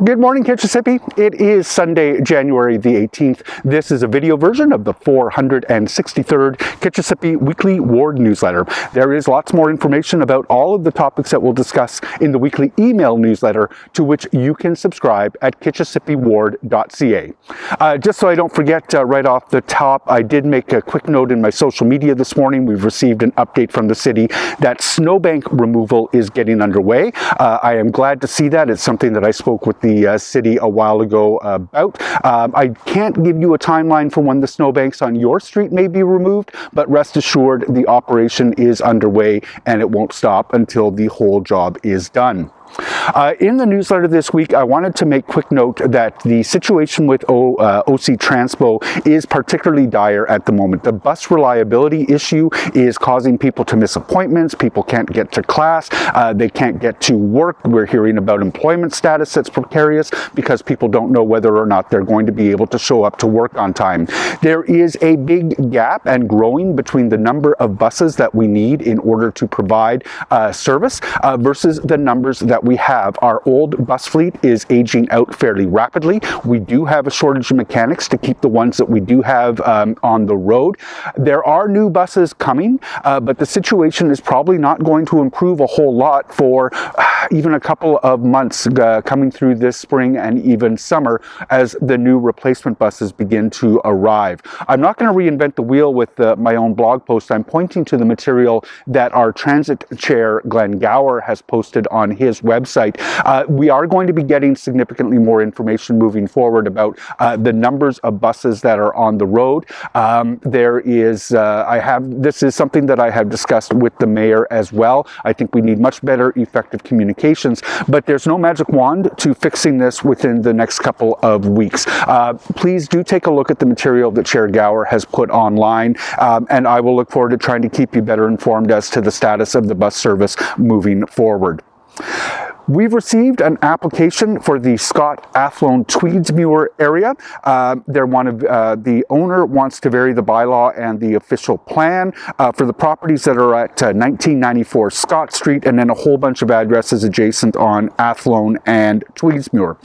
Good morning, Kitchissippi. It is Sunday, January the 18th. This is a video version of the 463rd Kitchissippi Weekly Ward Newsletter. There is lots more information about all of the topics that we'll discuss in the weekly email newsletter, to which you can subscribe at kitchissippiward.ca. Just so I don't forget, right off the top, I did make a quick note in my social media this morning. We've received an update from the city that snowbank removal is getting underway. I am glad to see that. It's something that I spoke with the city a while ago about. I can't give you a timeline for when the snowbanks on your street may be removed, but rest assured the operation is underway and it won't stop until the whole job is done. In the newsletter this week, I wanted to make quick note that the situation with OC Transpo is particularly dire at the moment. The bus reliability issue is causing people to miss appointments. People can't get to class. They can't get to work. We're hearing about employment status that's precarious because people don't know whether or not they're going to be able to show up to work on time. There is a big gap and growing between the number of buses that we need in order to provide service versus the numbers that we have. Our old bus fleet is aging out fairly rapidly. We do have a shortage of mechanics to keep the ones that we do have on the road. There are new buses coming, but the situation is probably not going to improve a whole lot for even a couple of months coming through this spring and even summer as the new replacement buses begin to arrive. I'm not going to reinvent the wheel with my own blog post. I'm pointing to the material that our transit chair, Glenn Gower, has posted on his website. We are going to be getting significantly more information moving forward about the numbers of buses that are on the road. This is something that I have discussed with the mayor as well. I think we need much better effective communications, but there's no magic wand to fixing this within the next couple of weeks. Please do take a look at the material that Chair Gower has put online, and I will look forward to trying to keep you better informed as to the status of the bus service moving forward. We've received an application for the Scott Athlone Tweedsmuir area. The owner wants to vary the bylaw and the official plan for the properties that are at 1994 Scott Street, and then a whole bunch of addresses adjacent on Athlone and Tweedsmuir.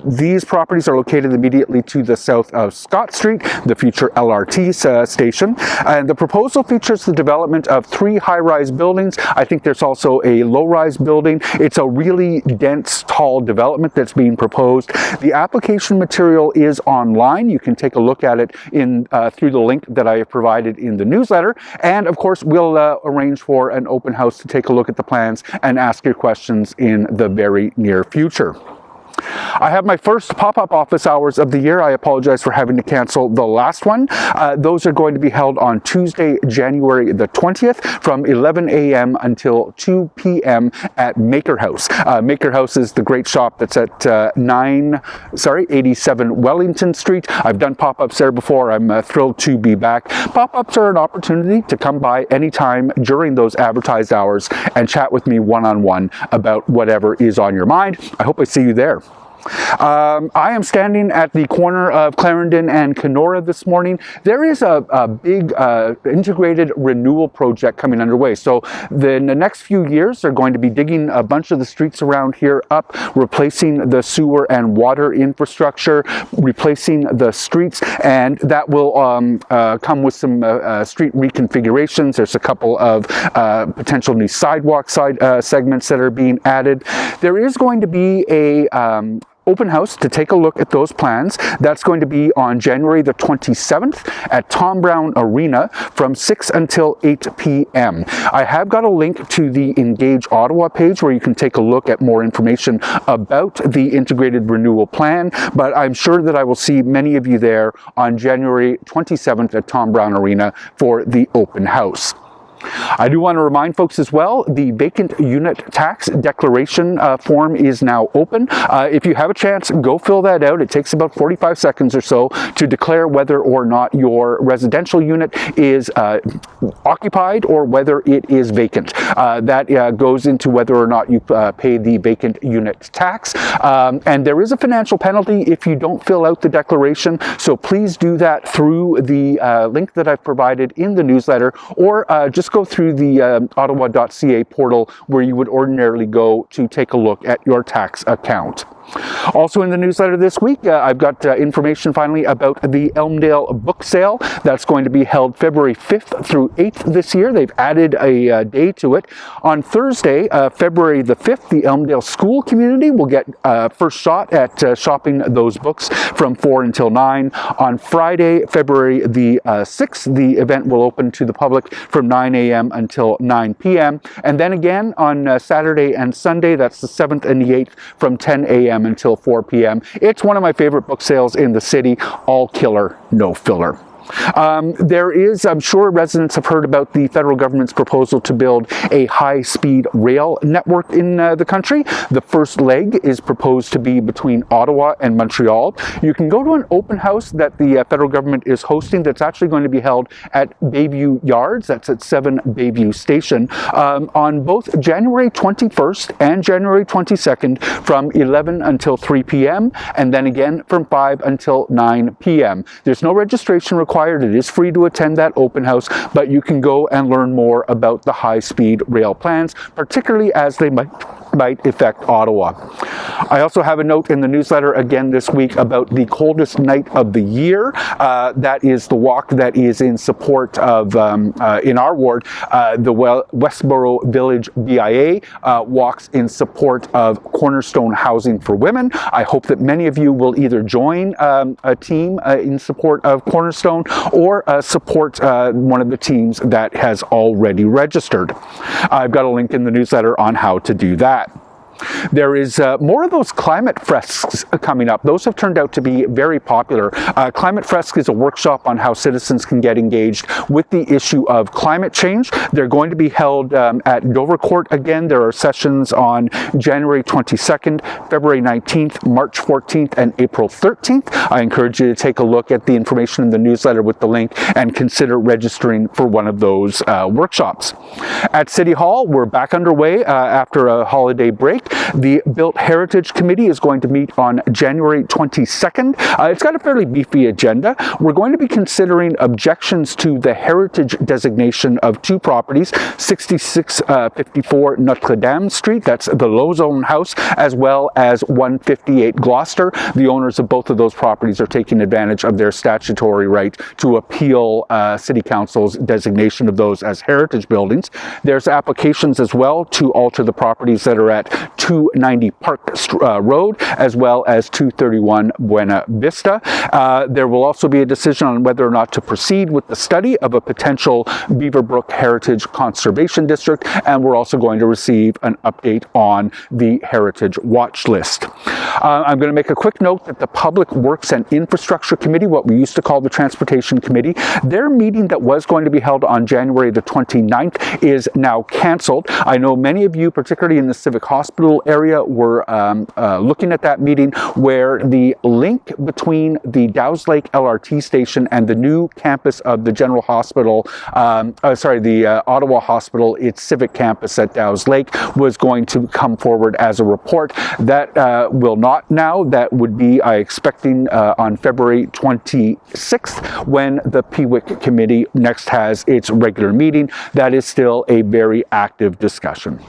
These properties are located immediately to the south of Scott Street, the future LRT station, and the proposal features the development of 3 high-rise buildings. I think there's also a low-rise building. It's a really dense, tall development that's being proposed. The application material is online. You can take a look at it through the link that I have provided in the newsletter. And of course, we'll arrange for an open house to take a look at the plans and ask your questions in the very near future. I have my first pop-up office hours of the year. I apologize for having to cancel the last one. Those are going to be held on Tuesday, January the 20th from 11 a.m. until 2 p.m. at Maker House. Maker House is the great shop that's at 87 Wellington Street. I've done pop-ups there before. I'm thrilled to be back. Pop-ups are an opportunity to come by anytime during those advertised hours and chat with me one-on-one about whatever is on your mind. I hope I see you there. I am standing at the corner of Clarendon and Kenora this morning. There is a big integrated renewal project coming underway. So in the next few years, they're going to be digging a bunch of the streets around here up, replacing the sewer and water infrastructure, replacing the streets, and that will come with some street reconfigurations. There's a couple of potential new sidewalk segments that are being added. There is going to be a open house to take a look at those plans. That's going to be on January the 27th at Tom Brown Arena from 6 until 8 p.m. I have got a link to the Engage Ottawa page where you can take a look at more information about the integrated renewal plan, but I'm sure that I will see many of you there on January 27th at Tom Brown Arena for the open house. I do want to remind folks as well, the vacant unit tax declaration form is now open. If you have a chance, go fill that out. It takes about 45 seconds or so to declare whether or not your residential unit is occupied or whether it is vacant. That goes into whether or not you pay the vacant unit tax. And there is a financial penalty if you don't fill out the declaration. So please do that through the link that I've provided in the newsletter, or just just go through the ottawa.ca portal where you would ordinarily go to take a look at your tax account. Also in the newsletter this week, I've got information finally about the Elmdale book sale that's going to be held February 5th through 8th this year. They've added a day to it. On Thursday, February the 5th, the Elmdale school community will get first shot at shopping those books from 4 until 9. On Friday, February the 6th, the event will open to the public from 9 a.m. until 9 p.m. And then again on Saturday and Sunday, that's the 7th and the 8th, from 10 a.m. until 4 p.m. It's one of my favorite book sales in the city. All killer, no filler. There is, I'm sure residents have heard about the federal government's proposal to build a high-speed rail network in the country. The first leg is proposed to be between Ottawa and Montreal. You can go to an open house that the federal government is hosting that's actually going to be held at Bayview Yards, that's at 7 Bayview Station, on both January 21st and January 22nd from 11 until 3 p.m. and then again from 5 until 9 p.m. There's no registration required. It is free to attend that open house, but you can go and learn more about the high-speed rail plans, particularly as they might affect Ottawa. I also have a note in the newsletter again this week about the coldest night of the year. That is the walk that is in support of, in our ward, the Westboro Village BIA walks in support of Cornerstone Housing for Women. I hope that many of you will either join a team in support of Cornerstone or support one of the teams that has already registered. I've got a link in the newsletter on how to do that. There is more of those climate fresks coming up. Those have turned out to be very popular. Climate Fresk is a workshop on how citizens can get engaged with the issue of climate change. They're going to be held at Dover Court again. There are sessions on January 22nd, February 19th, March 14th, and April 13th. I encourage you to take a look at the information in the newsletter with the link and consider registering for one of those workshops. At City Hall, we're back underway after a holiday break. The Built Heritage Committee is going to meet on January 22nd. It's got a fairly beefy agenda. We're going to be considering objections to the heritage designation of two properties, 6654 Notre Dame Street, that's the Low Zone House, as well as 158 Gloucester. The owners of both of those properties are taking advantage of their statutory right to appeal City Council's designation of those as heritage buildings. There's applications as well to alter the properties that are at 290 Park Road, as well as 231 Buena Vista. There will also be a decision on whether or not to proceed with the study of a potential Beaverbrook Heritage Conservation District, and we're also going to receive an update on the Heritage Watch List. I'm going to make a quick note that the Public Works and Infrastructure Committee, what we used to call the Transportation Committee, their meeting that was going to be held on January the 29th is now cancelled. I know many of you, particularly in the Civic Hospital area, were looking at that meeting where the link between the Dow's Lake LRT station and the new campus of the General Hospital, the Ottawa Hospital, its civic campus at Dow's Lake, was going to come forward as a report. That will not now. That would be, I'm expecting, on February 26th when the PWIC committee next has its regular meeting. That is still a very active discussion.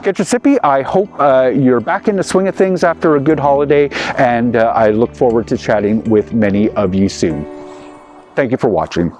Get your sippy. I hope you're back in the swing of things after a good holiday, and I look forward to chatting with many of you soon. Thank you for watching.